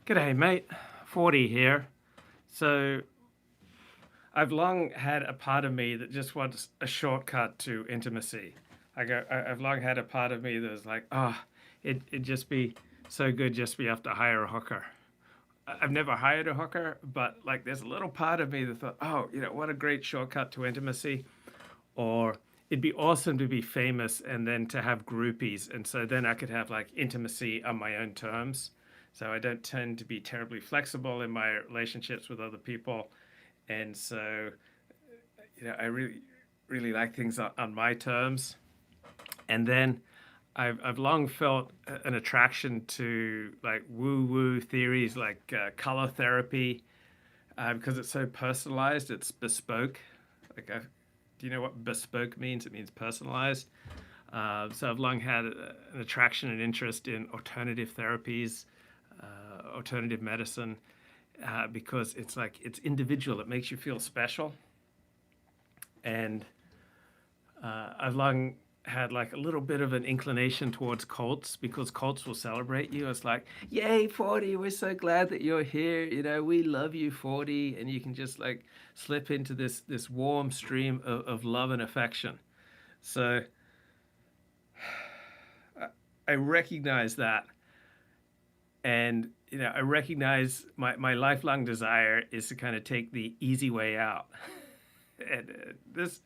G'day, mate. 40 here. So, I've long had a part of me that just wants a shortcut to intimacy. I've long had a part of me that's like, it'd just be so good just to be able to hire a hooker. I've never hired a hooker, but like there's a little part of me that thought, what a great shortcut to intimacy. Or it'd be awesome to be famous and then to have groupies. And so then I could have like intimacy on my own terms. So I don't tend to be terribly flexible in my relationships with other people. And so, I really like things on my terms. And then I've long felt an attraction to like woo woo theories like color therapy because it's so personalized, it's bespoke. Like, do you know what bespoke means? It means personalized. So I've long had an attraction and interest in alternative therapies, alternative medicine, because it's individual. It makes you feel special. And I've long had like a little bit of an inclination towards cults because cults will celebrate you. It's like, yay, 40, we're so glad that you're here. We love you, 40. And you can just like slip into this warm stream of love and affection. So I recognize that. And, I recognize my lifelong desire is to kind of take the easy way out. And this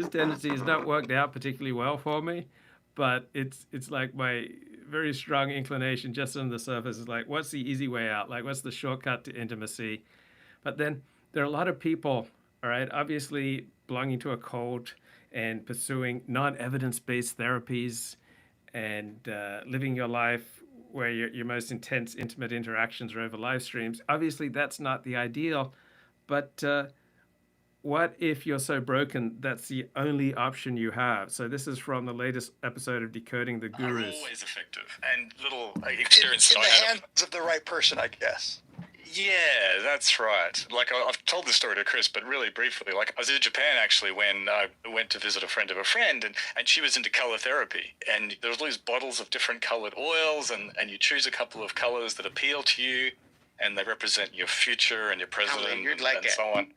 tendency has not worked out particularly well for me, but it's like my very strong inclination just on the surface is like, what's the easy way out? Like, what's the shortcut to intimacy? But then there are a lot of people, all right, obviously belonging to a cult and pursuing non-evidence-based therapies and living your life where your most intense, intimate interactions are over live streams. Obviously, that's not the ideal, but what if you're so broken that's the only option you have? So this is from the latest episode of Decoding the Gurus. Are always effective, and little experience in the hands of the right person, I guess. Yeah, that's right. Like, I've told this story to Chris, but really briefly. Like, I was in Japan, actually, when I went to visit a friend of a friend, and she was into color therapy. And there was all these bottles of different colored oils, and you choose a couple of colors that appeal to you, and they represent your future and your present and so on.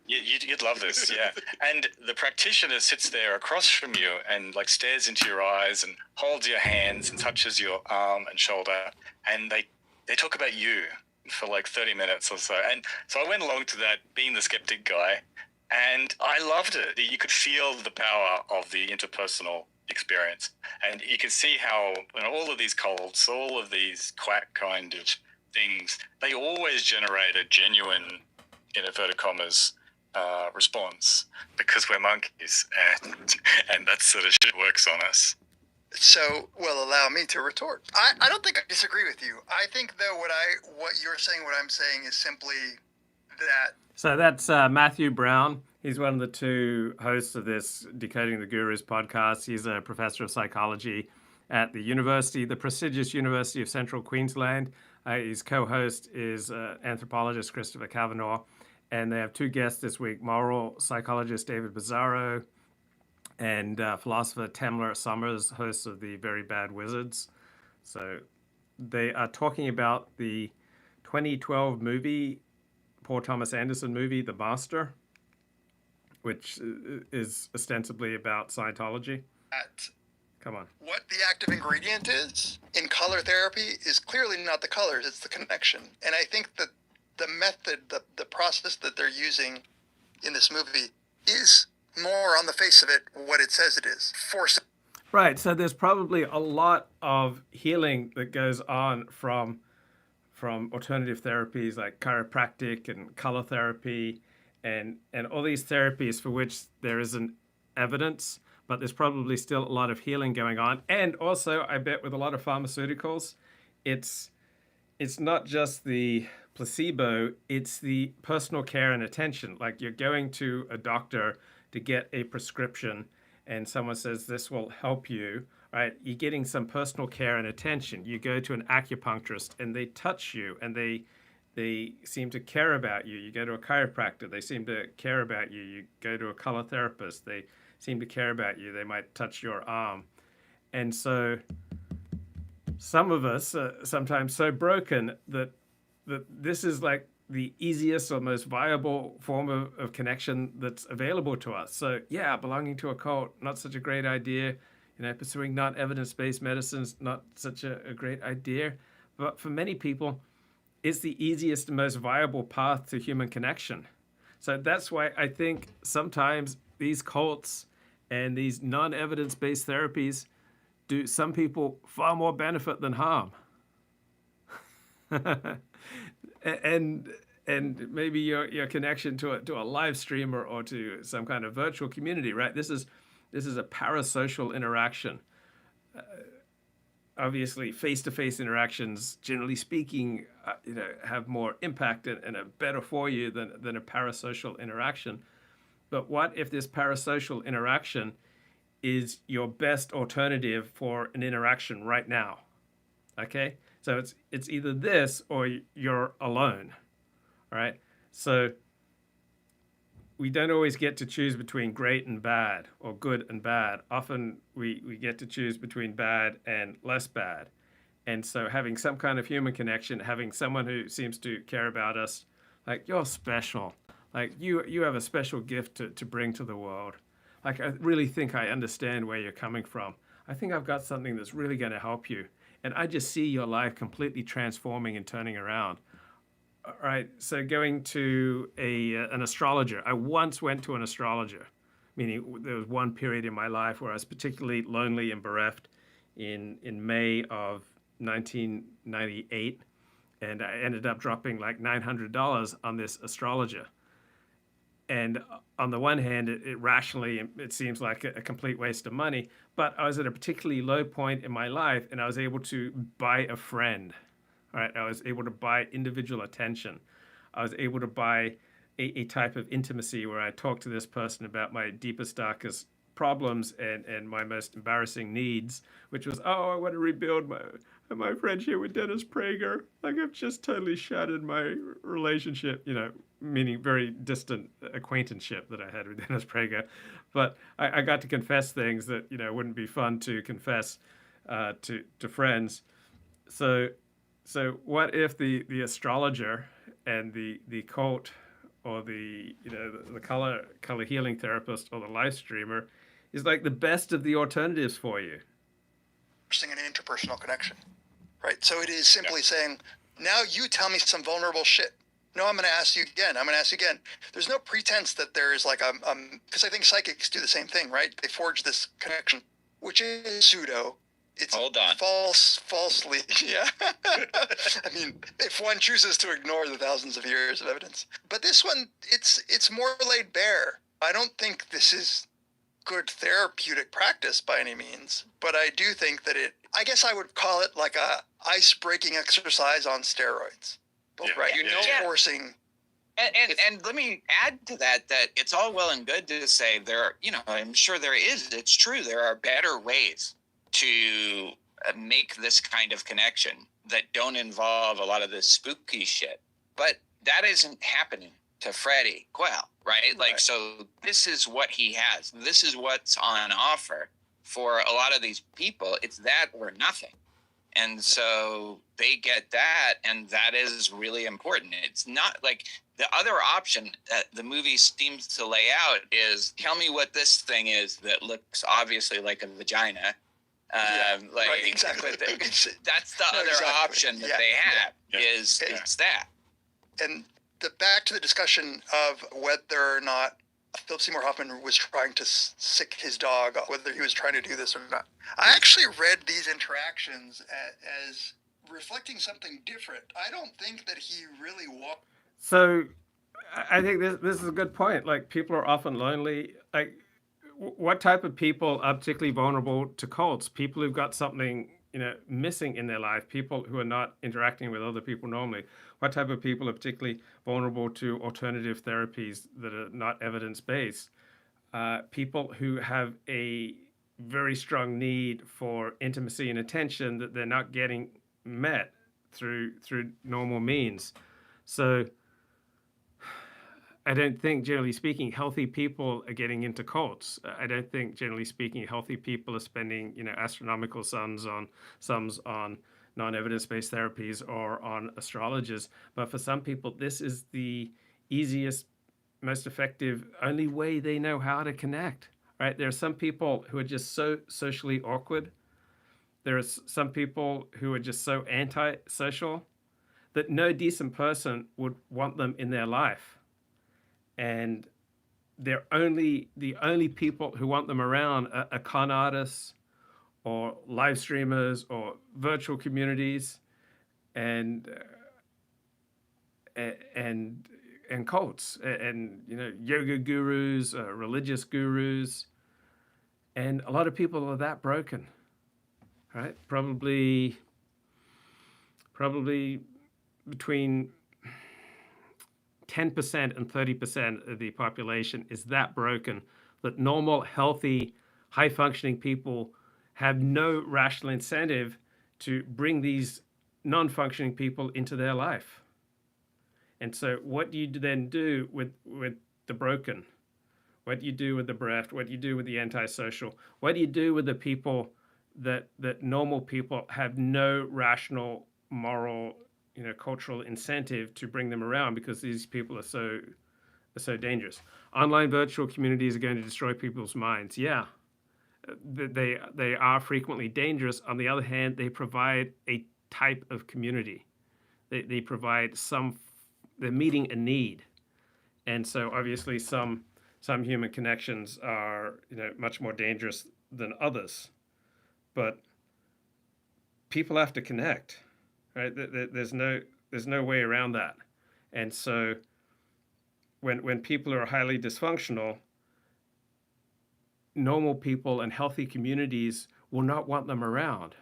You'd love this, yeah. And the practitioner sits there across from you and like stares into your eyes and holds your hands and touches your arm and shoulder, and they talk about you for like 30 minutes or so. And so I went along to that, being the skeptic guy, and I loved it. You could feel the power of the interpersonal experience, and you could see how all of these cults, all of these quack kind of things, they always generate a genuine, in inverted commas, response, because we're monkeys, and that sort of shit works on us. So, well, allow me to retort. I don't think I disagree with you. I think, though, what you're saying, what I'm saying is simply that. So that's Matthew Brown. He's one of the two hosts of this Decoding the Gurus podcast. He's a professor of psychology at the prestigious University of Central Queensland. His co-host is anthropologist Christopher Kavanagh. And they have two guests this week, moral psychologist David Bizzaro and philosopher Tamler Summers, host of the Very Bad Wizards. So they are talking about the 2012 movie, Paul Thomas Anderson movie, The Master, which is ostensibly about Scientology. Come on. What the active ingredient is in color therapy is clearly not the colors, it's the connection. And I think that the method, the process that they're using in this movie is more on the face of it what it says it is. Right. So there's probably a lot of healing that goes on from alternative therapies like chiropractic and color therapy and all these therapies for which there isn't evidence, but there's probably still a lot of healing going on. And also, I bet with a lot of pharmaceuticals, it's not just the placebo, it's the personal care and attention. Like you're going to a doctor to get a prescription and someone says this will help you, right? You're getting some personal care and attention. You go to an acupuncturist and they touch you and they seem to care about you. You go to a chiropractor, they seem to care about you. You go to a color therapist, they seem to care about you. They might touch your arm. And so some of us are sometimes so broken that that this is like the easiest or most viable form of connection that's available to us. So yeah, belonging to a cult, not such a great idea. Pursuing non-evidence-based medicines, not such a great idea. But for many people, it's the easiest and most viable path to human connection. So that's why I think sometimes these cults and these non-evidence-based therapies do some people far more benefit than harm. and maybe your connection to a live stream or to some kind of virtual community, right? This is a parasocial interaction. Obviously, face-to-face interactions, generally speaking, have more impact and are better for you than a parasocial interaction. But what if this parasocial interaction is your best alternative for an interaction right now? Okay, so it's either this or you're alone, right? So we don't always get to choose between great and bad or good and bad. Often we get to choose between bad and less bad. And so having some kind of human connection, having someone who seems to care about us, like you're special, like you have a special gift to bring to the world. Like I really think I understand where you're coming from. I think I've got something that's really going to help you. And I just see your life completely transforming and turning around. All right, so going to an astrologer. I once went to an astrologer, meaning there was one period in my life where I was particularly lonely and bereft in May of 1998, and I ended up dropping like $900 on this astrologer. And on the one hand, it rationally it seems like a complete waste of money, but I was at a particularly low point in my life, and I was able to buy a friend. Right, I was able to buy individual attention. I was able to buy a type of intimacy where I talked to this person about my deepest, darkest problems and my most embarrassing needs, which was, oh, I want to rebuild my friendship with Dennis Prager. Like I've just totally shattered my relationship, meaning very distant acquaintanceship that I had with Dennis Prager. But I got to confess things that, wouldn't be fun to confess to friends. So what if the astrologer and the cult or the color healing therapist or the live streamer is like the best of the alternatives for you? An interpersonal connection, right? So it is simply saying, now you tell me some vulnerable shit. No, I'm going to ask you again. I'm going to ask you again. There's no pretense that there is like because I think psychics do the same thing, right? They forge this connection, which is pseudo. It's Hold on. falsely, yeah. I mean, if one chooses to ignore the thousands of years of evidence. But this one, it's more laid bare. I don't think this is good therapeutic practice by any means, but I do think that I guess I would call it like a ice-breaking exercise on steroids. Right? Forcing. And let me add to that it's all well and good to say I'm sure it's true, there are better ways to make this kind of connection that don't involve a lot of this spooky shit. But that isn't happening to Freddie Quell, right? Like, so this is what he has. This is what's on offer for a lot of these people. It's that or nothing. And so they get that, and that is really important. It's not like the other option that the movie seems to lay out is, tell me what this thing is that looks obviously like a vagina. Right, exactly. That's the other option that they have is that. And back to the discussion of whether or not Philip Seymour Hoffman was trying to sick his dog, whether he was trying to do this or not. I actually read these interactions as reflecting something different. I don't think that he really walked. So I think this is a good point. Like, people are often lonely. Like, what type of people are particularly vulnerable to cults? People who've got something, missing in their life, people who are not interacting with other people normally. What type of people are particularly vulnerable to alternative therapies that are not evidence-based? People who have a very strong need for intimacy and attention that they're not getting met through normal means. So I don't think, generally speaking, healthy people are getting into cults. I don't think, generally speaking, healthy people are spending, astronomical sums on non-evidence-based therapies or on astrologers. But for some people, this is the easiest, most effective, only way they know how to connect. Right? There are some people who are just so socially awkward. There are some people who are just so anti-social that no decent person would want them in their life. And the only people who want them around are con artists or live streamers or virtual communities and cults and yoga gurus, religious gurus, and a lot of people are that broken, right? Probably between 10% and 30% of the population is that broken that normal, healthy, high-functioning people have no rational incentive to bring these non-functioning people into their life. And so what do you then do with the broken? What do you do with the bereft? What do you do with the antisocial? What do you do with the people that normal people have no rational, moral, cultural incentive to bring them around because these people are so dangerous? Online virtual communities are going to destroy people's minds. Yeah, they are frequently dangerous. On the other hand, they provide a type of community. They provide they're meeting a need. And so obviously some human connections are much more dangerous than others. But people have to connect, right? There's no way around that. And so when people are highly dysfunctional, normal people and healthy communities will not want them around.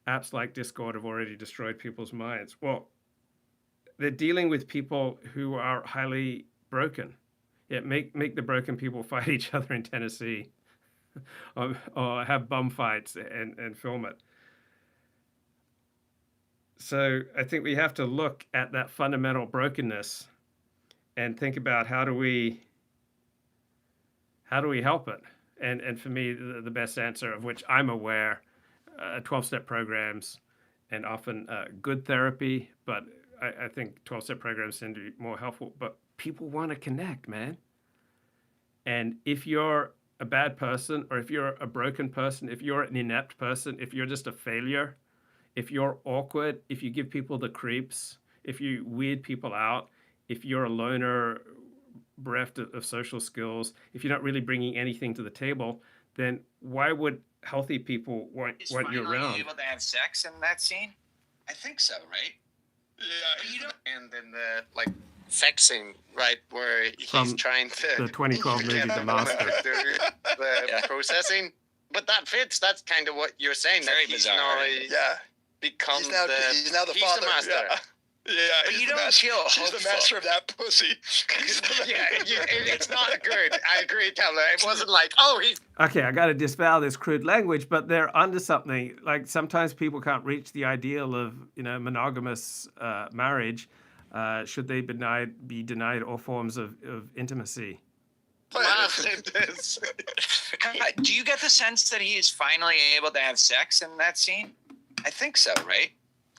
Apps like Discord have already destroyed people's minds. Well, they're dealing with people who are highly broken. Yeah, make the broken people fight each other in Tennessee, or have bum fights and film it. So I think we have to look at that fundamental brokenness and think about how do we help it. And for me, the best answer, of which I'm aware, 12-step programs and often good therapy, but I think 12-step programs tend to be more helpful. But people want to connect, man. And if you're a bad person, or if you're a broken person, if you're an inept person, if you're just a failure, if you're awkward, if you give people the creeps, if you weird people out, if you're a loner, bereft of social skills, if you're not really bringing anything to the table, then why would healthy people want you around? Able to have sex in that scene? I think so, right? Yeah, you don't. And then the sex scene, right, where he's trying to the 2012 movie, The Master, the processing. But that fits. That's kind of what you're saying. Very that bizarre. Becomes he's now the father. The master. Yeah, but you don't feel hopeful. He's the master of that pussy. It's not good. I agree, Taylor. It wasn't like, he's... Okay, I got to disavow this crude language, but they're onto something. Like, sometimes people can't reach the ideal of, monogamous marriage. Should they be denied all forms of intimacy? Do you get the sense that he's finally able to have sex in that scene? I think so, right?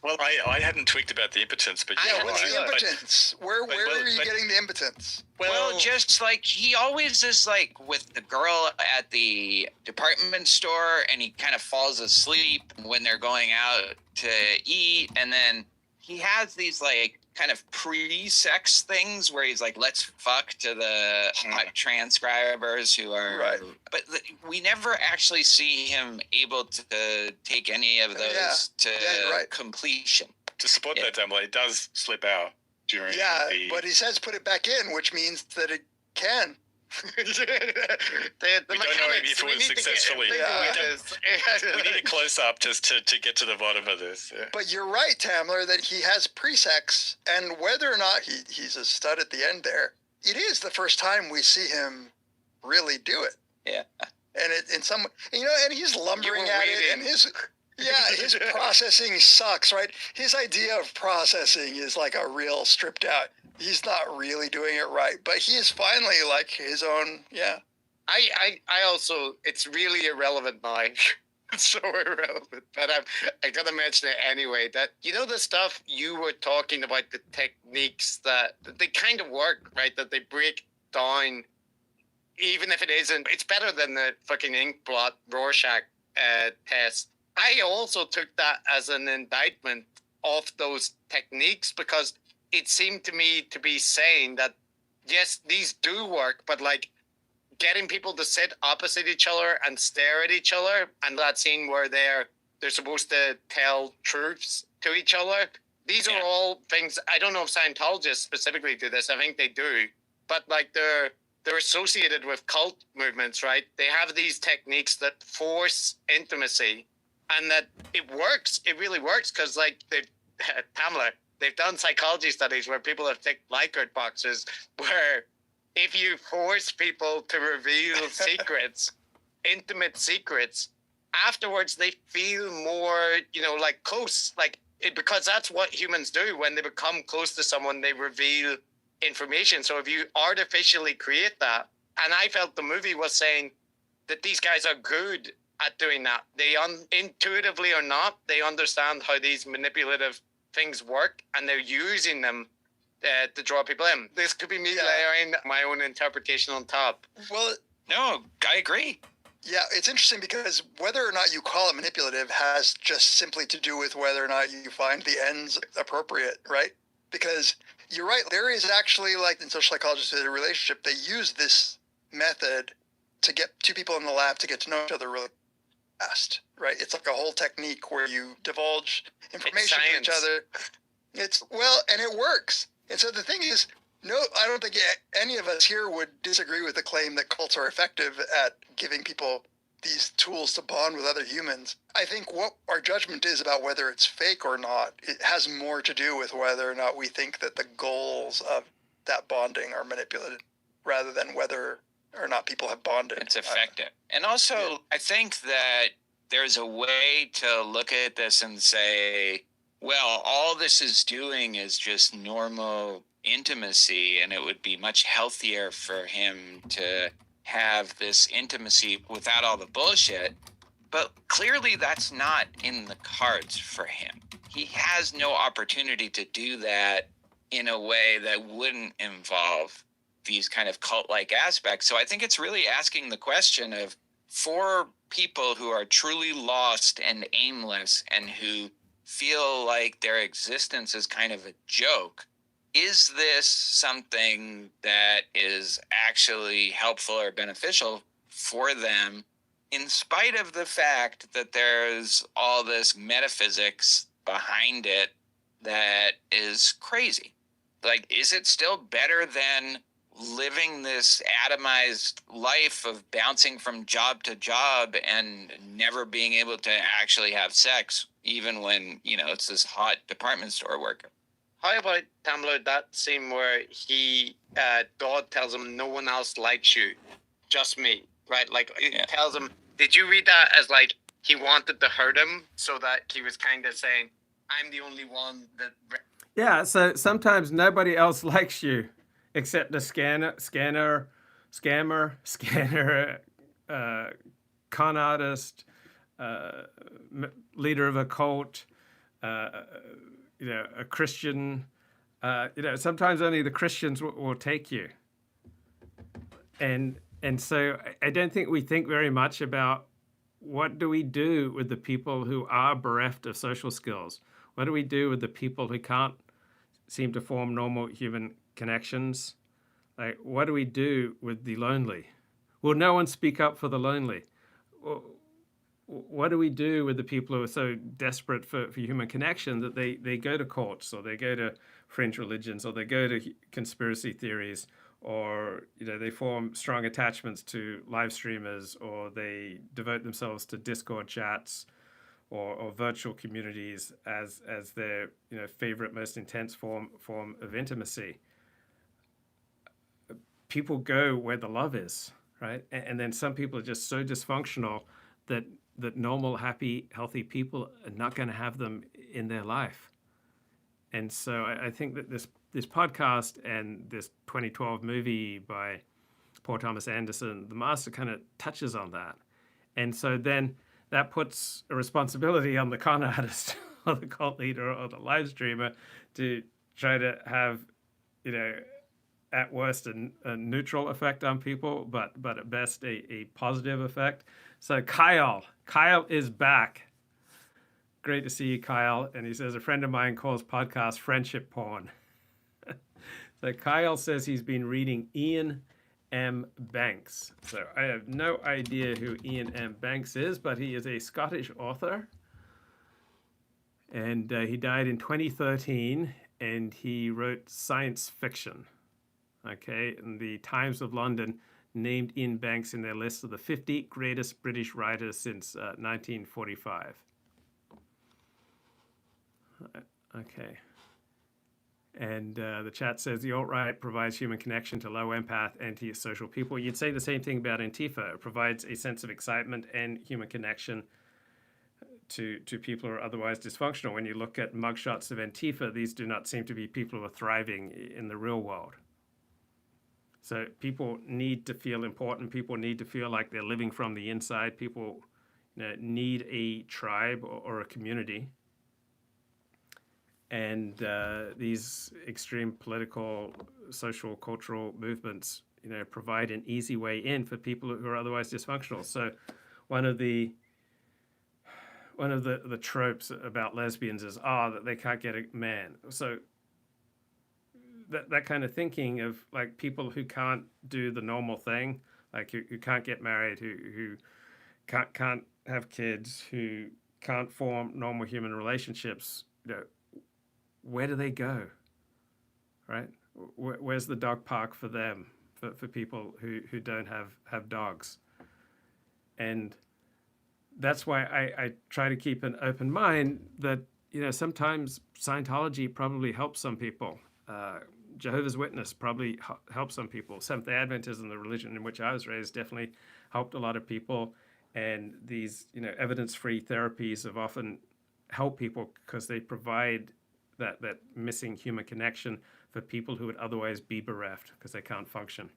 Well, I hadn't tweaked about the impotence, but what's the impotence? Where are you getting the impotence? Well, just like he always is like with the girl at the department store, and he kind of falls asleep when they're going out to eat, and then he has these like kind of pre-sex things where he's like, let's fuck to the transcribers who are right. But we never actually see him able to take any of those to completion. To support that, Dumbledore, it does slip out during but he says put it back in, which means that it can. We don't know if it was successfully. We need a close-up just to get to the bottom of this. Yeah. But you're right, Tamler, that he has pre-sex, and whether or not he's a stud at the end there, it is the first time we see him really do it. Yeah. And and he's lumbering at it, and his processing sucks, right? His idea of processing is like a real stripped out. He's not really doing it right, but he is finally like his own, I also, it's really irrelevant now so irrelevant, but I gotta mention it anyway. That the stuff you were talking about, the techniques that they kind of work, right? That they break down, even if it isn't. It's better than the fucking ink blot Rorschach test. I also took that as an indictment of those techniques because it seemed to me to be saying that yes, these do work, but like getting people to sit opposite each other and stare at each other, and that scene where they're supposed to tell truths to each other. These are all things. I don't know if Scientologists specifically do this. I think they do, but like they're associated with cult movements, right? They have these techniques that force intimacy, and that it works. It really works because, like, Pamela, they've done psychology studies where people have ticked Likert boxes where if you force people to reveal secrets, intimate secrets, afterwards they feel more, like close, because that's what humans do. When they become close to someone, they reveal information. So if you artificially create that, and I felt the movie was saying that these guys are good at doing that. They intuitively or not, they understand how these manipulative things work, and they're using them to draw people in. This could be me layering my own interpretation on top. Well, No, I agree. yeah, it's interesting because whether or not you call it manipulative has just simply to do with whether or not you find the ends appropriate, right? Because you're right, there is actually, like in social psychology, a relationship. They use this method to get two people in the lab to get to know each other really fast, right? It's like a whole technique where you divulge information to each other. And it works. And so the thing is, no, I don't think any of us here would disagree with the claim that cults are effective at giving people these tools to bond with other humans. I think what our judgment is about whether it's fake or not, it has more to do with whether or not we think that the goals of that bonding are manipulated rather than whether or not people have bonded. It's effective. And also, I think that there's a way to look at this and say, well, all this is doing is just normal intimacy, and it would be much healthier for him to have this intimacy without all the bullshit. But clearly that's not in the cards for him. He has no opportunity to do that in a way that wouldn't involve these kind of cult-like aspects. So I think it's really asking the question of, for people who are truly lost and aimless and who feel like their existence is kind of a joke, is this something that is actually helpful or beneficial for them, in spite of the fact that there's all this metaphysics behind it that is crazy? Like, is it still better than living this atomized life of bouncing from job to job and never being able to actually have sex, even when, it's this hot department store worker? How about, Tamla, that scene where God tells him no one else likes you, just me, right? Like, he tells him, did you read that as like he wanted to hurt him so that he was kind of saying, I'm the only one that... Yeah, so sometimes nobody else likes you except a scammer, con artist, leader of a cult, a Christian. Sometimes only the Christians will take you. And so I don't think we think very much about what do we do with the people who are bereft of social skills? What do we do with the people who can't seem to form normal human connections? Like, what do we do with the lonely? Will no one speak up for the lonely? What do we do with the people who are so desperate for human connection that they go to cults, or they go to fringe religions, or they go to conspiracy theories, or they form strong attachments to live streamers, or they devote themselves to Discord chats or virtual communities as their favorite, most intense form of intimacy? People go where the love is, right? And then some people are just so dysfunctional that normal, happy, healthy people are not going to have them in their life. And so I think that this podcast and this 2012 movie by Paul Thomas Anderson, The Master, kind of touches on that. And so then that puts a responsibility on the con artist or the cult leader or the live streamer to try to have, at worst a neutral effect on people, but at best a positive effect. So Kyle is back. Great to see you, Kyle. And he says, a friend of mine calls podcast friendship porn. So Kyle says he's been reading Ian M. Banks. So I have no idea who Ian M. Banks is, but he is a Scottish author. And he died in 2013, and he wrote science fiction. Okay, and the Times of London named Ian Banks in their list of the 50 greatest British writers since 1945. Okay. And the chat says the alt-right provides human connection to low empath, anti-social people. You'd say the same thing about Antifa. It provides a sense of excitement and human connection to people who are otherwise dysfunctional. When you look at mugshots of Antifa, these do not seem to be people who are thriving in the real world. So people need to feel important. People need to feel like they're living from the inside. People need a tribe or a community. And these extreme political, social, cultural movements, provide an easy way in for people who are otherwise dysfunctional. So one of the tropes about lesbians is that they can't get a man. So that kind of thinking of like people who can't do the normal thing, like who can't get married, who can't have kids, who can't form normal human relationships, where do they go, right? Where's the dog park for them, for people who don't have dogs? And that's why I try to keep an open mind that, sometimes Scientology probably helps some people. Jehovah's Witness probably helps some people. Seventh-day Adventism, the religion in which I was raised, definitely helped a lot of people. And these, evidence-free therapies have often helped people because they provide that missing human connection for people who would otherwise be bereft because they can't function.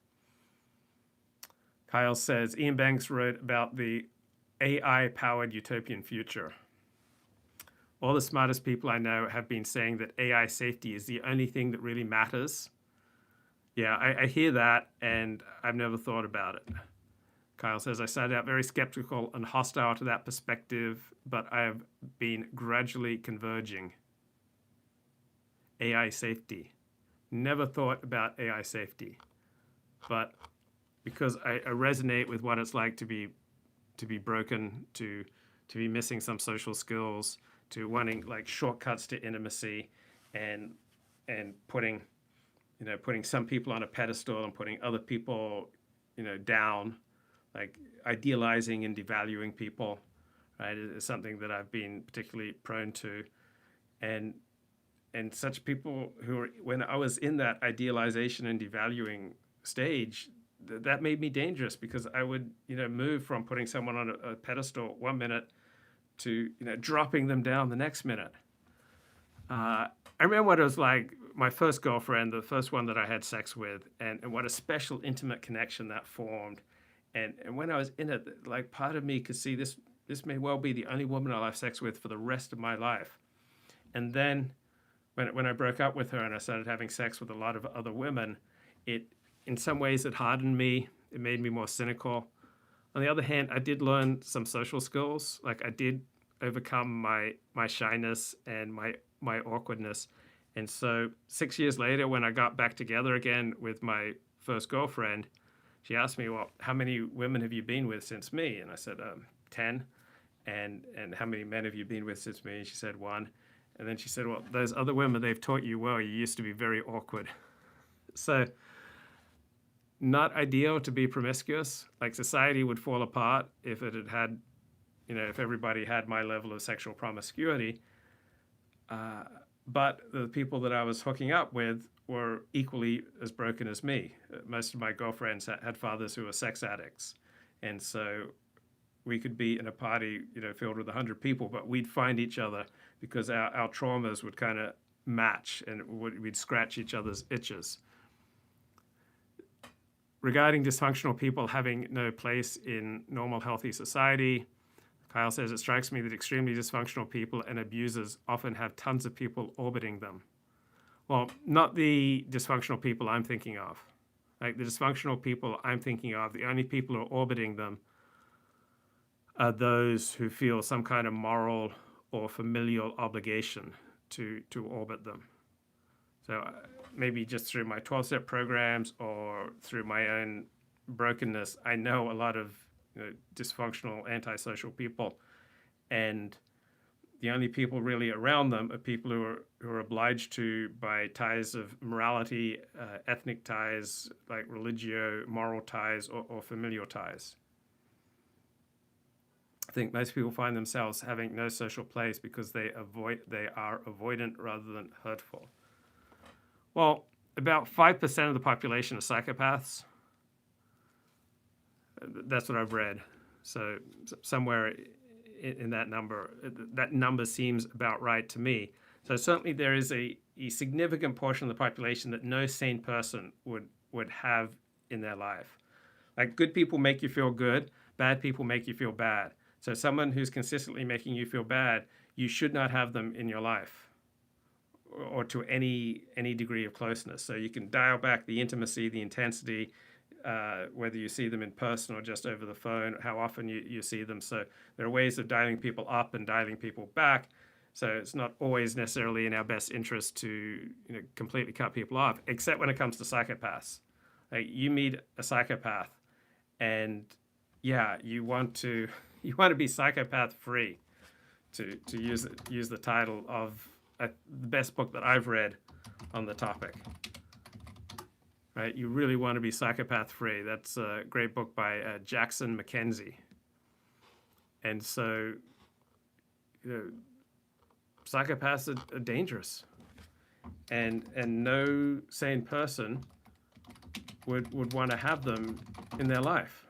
Kyle says, Ian Banks wrote about the AI-powered utopian future. All the smartest people I know have been saying that AI safety is the only thing that really matters. Yeah, I hear that, and I've never thought about it. Kyle says, I started out very skeptical and hostile to that perspective, but I have been gradually converging. AI safety. Never thought about AI safety, but because I resonate with what it's like to be broken, to be missing some social skills, to wanting like shortcuts to intimacy, and putting some people on a pedestal and putting other people down, like idealizing and devaluing people, right, is something that I've been particularly prone to, and such people who are, when I was in that idealization and devaluing stage, that made me dangerous because I would move from putting someone on a pedestal 1 minute to dropping them down the next minute. I remember what it was like, my first girlfriend, the first one that I had sex with, and what a special intimate connection that formed. And when I was in it, like part of me could see this may well be the only woman I'll have sex with for the rest of my life. And then when I broke up with her and I started having sex with a lot of other women, in some ways it hardened me. It made me more cynical. On the other hand, I did learn some social skills. Like I did overcome my shyness and my awkwardness. And so 6 years later, when I got back together again with my first girlfriend, she asked me, well, how many women have you been with since me? And I said, 10. And how many men have you been with since me? And she said, 1. And then she said, well, those other women, they've taught you well. You used to be very awkward. So not ideal to be promiscuous. Like society would fall apart if it had, if everybody had my level of sexual promiscuity. But the people that I was hooking up with were equally as broken as me. Most of my girlfriends had fathers who were sex addicts. And so we could be in a party, filled with 100 people, but we'd find each other because our traumas would kind of match and we'd scratch each other's itches. Regarding dysfunctional people having no place in normal, healthy society, Kyle says, it strikes me that extremely dysfunctional people and abusers often have tons of people orbiting them. Well, not the dysfunctional people I'm thinking of. Like the dysfunctional people I'm thinking of, the only people who are orbiting them are those who feel some kind of moral or familial obligation to orbit them. So maybe just through my 12-step programs or through my own brokenness, I know a lot of dysfunctional, antisocial people, and the only people really around them are people who are obliged to by ties of morality, ethnic ties, like religio, moral ties, or familial ties. I think most people find themselves having no social place because they are avoidant rather than hurtful. Well, about 5% of the population are psychopaths. That's what I've read. So somewhere in that number seems about right to me. So certainly there is a significant portion of the population that no sane person would have in their life. Like good people make you feel good, bad people make you feel bad. So someone who's consistently making you feel bad, you should not have them in your life or to any degree of closeness. So you can dial back the intimacy, the intensity, whether you see them in person or just over the phone, how often you see them. So there are ways of dialing people up and dialing people back. So it's not always necessarily in our best interest to completely cut people off, except when it comes to psychopaths. Like you meet a psychopath, and yeah, you want to be psychopath free, to use the title of the best book that I've read on the topic. Right, you really want to be psychopath free. That's a great book by Jackson Mackenzie. And so, psychopaths are dangerous, and no sane person would want to have them in their life.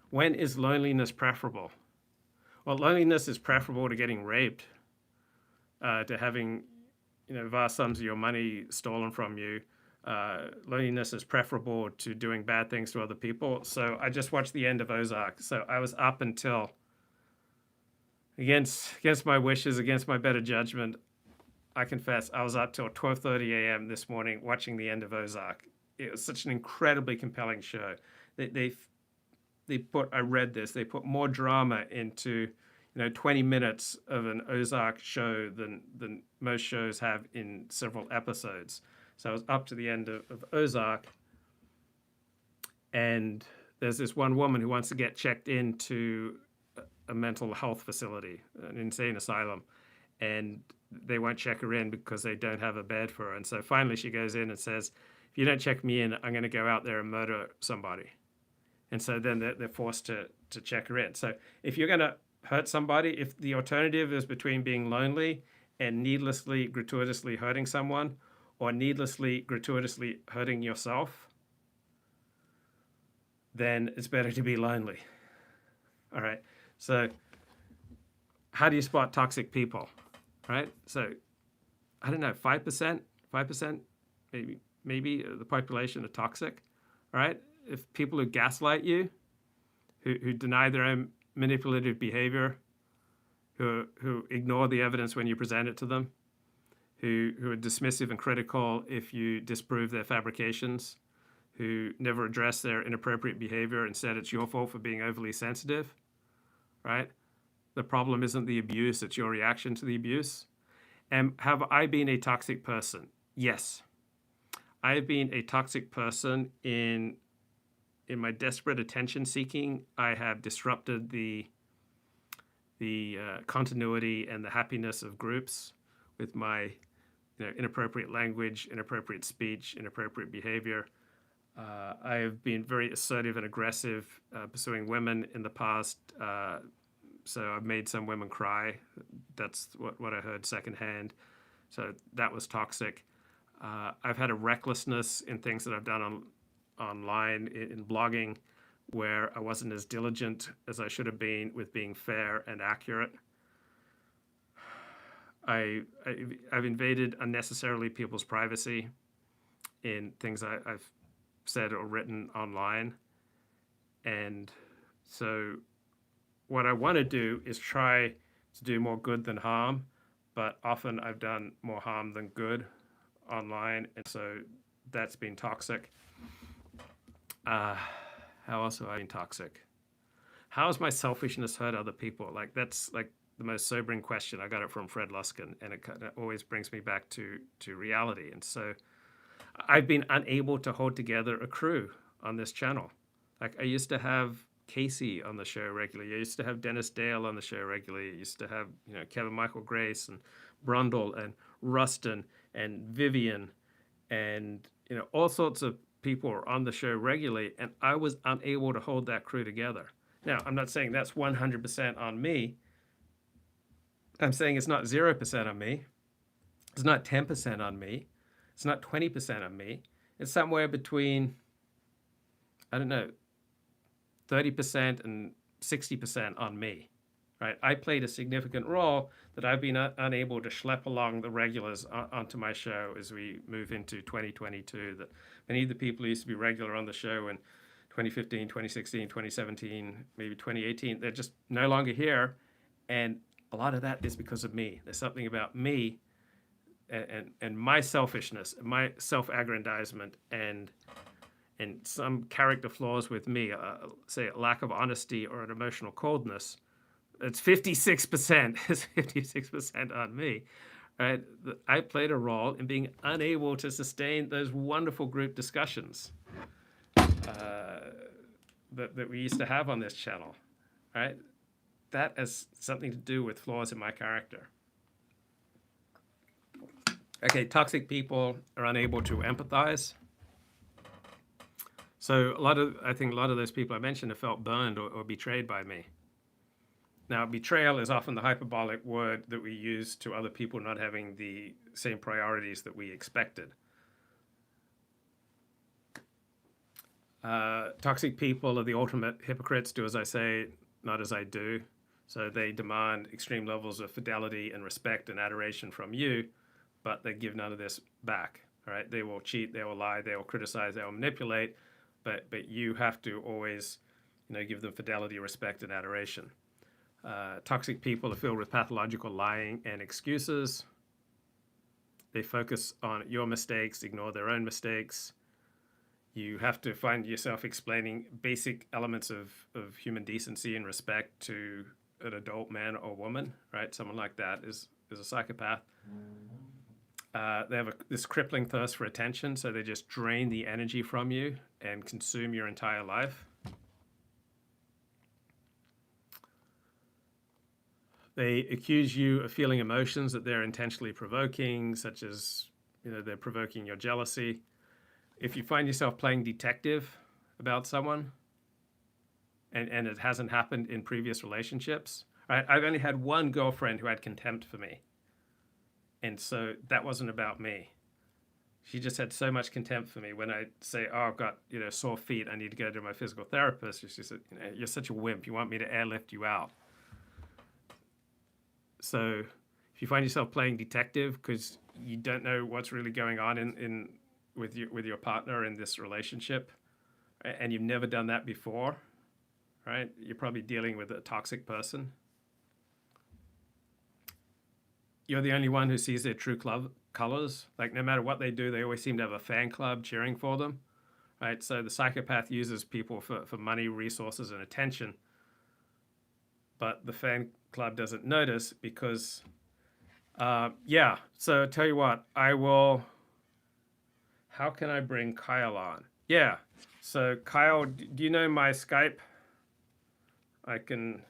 When is loneliness preferable? Well, loneliness is preferable to getting raped, to having vast sums of your money stolen from you. Loneliness is preferable to doing bad things to other people. So I just watched the end of Ozark. So I was up until, against my wishes, against my better judgment, I confess, I was up till 12:30 a.m. this morning watching the end of Ozark. It was such an incredibly compelling show. They put, I read this, they put more drama into 20 minutes of an Ozark show than most shows have in several episodes. So I was up to the end of Ozark, and there's this one woman who wants to get checked into a mental health facility, an insane asylum, and they won't check her in because they don't have a bed for her. And so finally she goes in and says, if you don't check me in, I'm going to go out there and murder somebody. And so then they're forced to check her in. So if you're going to hurt somebody, if the alternative is between being lonely and needlessly, gratuitously hurting someone, or needlessly, gratuitously hurting yourself, then it's better to be lonely. All right. So how do you spot toxic people? Right. So I don't know, 5%, maybe the population are toxic. All right. If people who gaslight you, who deny their own manipulative behavior, who ignore the evidence when you present it to them, who are dismissive and critical if you disprove their fabrications, who never address their inappropriate behavior and said it's your fault for being overly sensitive, right? The problem isn't the abuse, it's your reaction to the abuse. And have I been a toxic person? Yes. I have been a toxic person in my desperate attention seeking. I have disrupted the continuity and the happiness of groups with my inappropriate language, inappropriate speech, inappropriate behavior. I have been very assertive and aggressive pursuing women in the past. So I've made some women cry. That's what I heard secondhand. So that was toxic. I've had a recklessness in things that I've done online in blogging, where I wasn't as diligent as I should have been with being fair and accurate. I've invaded unnecessarily people's privacy in things I've said or written online. And so what I want to do is try to do more good than harm, but often I've done more harm than good online, and so that's been toxic. How else have I been toxic? How has my selfishness hurt other people? Like, that's like the most sobering question. I got it from Fred Luskin, and it kind of always brings me back to reality. And so I've been unable to hold together a crew on this channel. Like, I used to have Casey on the show regularly. I used to have Dennis Dale on the show regularly. I used to have, Kevin Michael Grace and Brundle and Rustin and Vivian and, all sorts of people are on the show regularly, and I was unable to hold that crew together. Now, I'm not saying that's 100% on me. I'm saying it's not 0% on me. It's not 10% on me. It's not 20% on me. It's somewhere between, I don't know, 30% and 60% on me, right? I played a significant role that I've been unable to schlep along the regulars onto my show as we move into 2022. That many of the people who used to be regular on the show in 2015, 2016, 2017, maybe 2018, they're just no longer here. And a lot of that is because of me. There's something about me and my selfishness, my self-aggrandizement, and some character flaws with me, say a lack of honesty or an emotional coldness. It's 56%. It's 56% on me. Right? I played a role in being unable to sustain those wonderful group discussions that we used to have on this channel. Right? That has something to do with flaws in my character. Okay, toxic people are unable to empathize. So I think a lot of those people I mentioned have felt burned or betrayed by me. Now, betrayal is often the hyperbolic word that we use to other people not having the same priorities that we expected. Toxic people are the ultimate hypocrites, do as I say, not as I do. So they demand extreme levels of fidelity and respect and adoration from you, but they give none of this back. All right, they will cheat, they will lie, they will criticize, they will manipulate, but you have to always, give them fidelity, respect, and adoration. Toxic people are filled with pathological lying and excuses. They focus on your mistakes, ignore their own mistakes. You have to find yourself explaining basic elements of human decency and respect to an adult man or woman, right? Someone like that is a psychopath. They have this crippling thirst for attention, so they just drain the energy from you and consume your entire life. They accuse you of feeling emotions that they're intentionally provoking, such as, they're provoking your jealousy. If you find yourself playing detective about someone, and it hasn't happened in previous relationships, right? I've only had one girlfriend who had contempt for me. And so that wasn't about me. She just had so much contempt for me. When I say, oh, I've got, sore feet, I need to go to my physical therapist, she said, you're such a wimp. You want me to airlift you out. So if you find yourself playing detective because you don't know what's really going on with your partner in this relationship, and you've never done that before, right? You're probably dealing with a toxic person. You're the only one who sees their true colors. Like, no matter what they do, they always seem to have a fan club cheering for them, right? So the psychopath uses people for money, resources, and attention. But the fan club doesn't notice because, so I'll tell you what, how can I bring Kyle on? Yeah, so Kyle, do you know my Skype? I can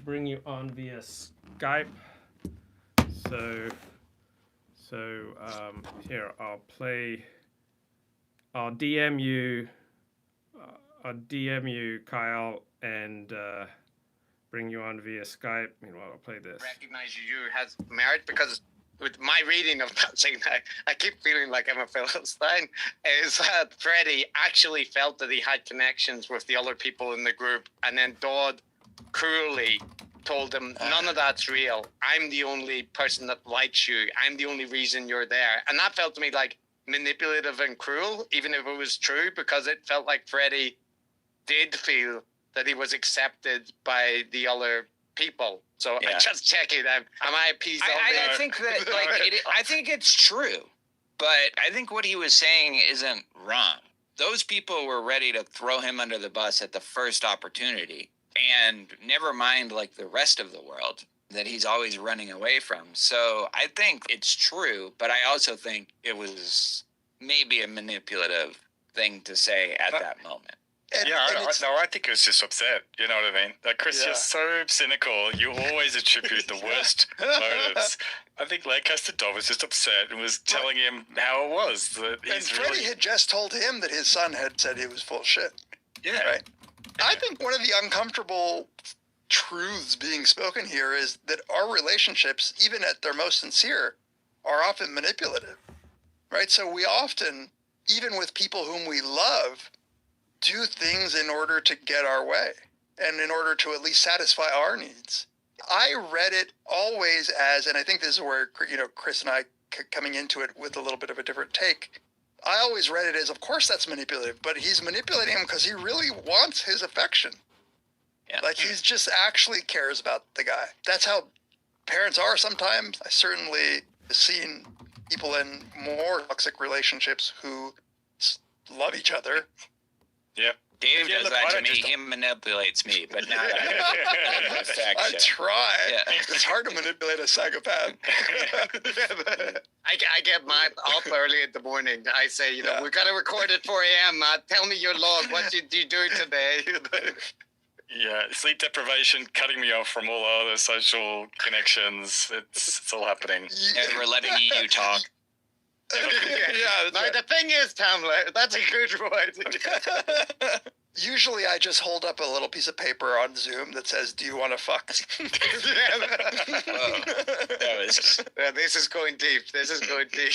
bring you on via Skype. So here, I'll DM you, Kyle, and bring you on via Skype. Meanwhile, I'll play this. Recognize you has merit because with my reading of that thing, I keep feeling like I'm a Philistine, is that Freddie actually felt that he had connections with the other people in the group, and then Dodd cruelly told him, none of that's real. I'm the only person that likes you. I'm the only reason you're there. And that felt to me like manipulative and cruel, even if it was true, because it felt like Freddie did feel that he was accepted by the other people. So Yeah. I just check it. Am I a piece of I think that I think it's true, but I think what he was saying isn't wrong. Those people were ready to throw him under the bus at the first opportunity, and never mind like the rest of the world that he's always running away from. So I think it's true, but I also think it was maybe a manipulative thing to say at that moment. And, Yeah, and I think he was just upset. You know what I mean? Like, Chris, Yeah. you're so cynical. You always attribute the worst motives. I think Lancaster Dodd was just upset and was telling him how it was. That and he's Freddie really... had just told him that his son had said he was full of shit. Yeah. Right. I think one of the uncomfortable truths being spoken here is that our relationships, even at their most sincere, are often manipulative. Right? So we often, even with people whom we love, do things in order to get our way and in order to at least satisfy our needs. I read it always as, and I think this is where, Chris and I coming into it with a little bit of a different take. I always read it as, of course that's manipulative, but he's manipulating him because he really wants his affection. Yeah. Like he's just actually cares about the guy. That's how parents are sometimes. I certainly have seen people in more toxic relationships who love each other. Yeah. Dave Yeah, does look, that I to don't me. just- He manipulates me, but not I affection. try. Yeah. It's hard to manipulate a psychopath. I get my up early in the morning. I say, Yeah. we got to record at 4 a.m. Tell me your log. What you doing today? Yeah, sleep deprivation, cutting me off from all other social connections. It's all happening. And we're letting you talk. Yeah, that's Now, right. the thing is, Tamla, that's a good one. Usually I just hold up a little piece of paper on Zoom that says, "Do you want to fuck?" That was Yeah, this is going deep. This is going deep.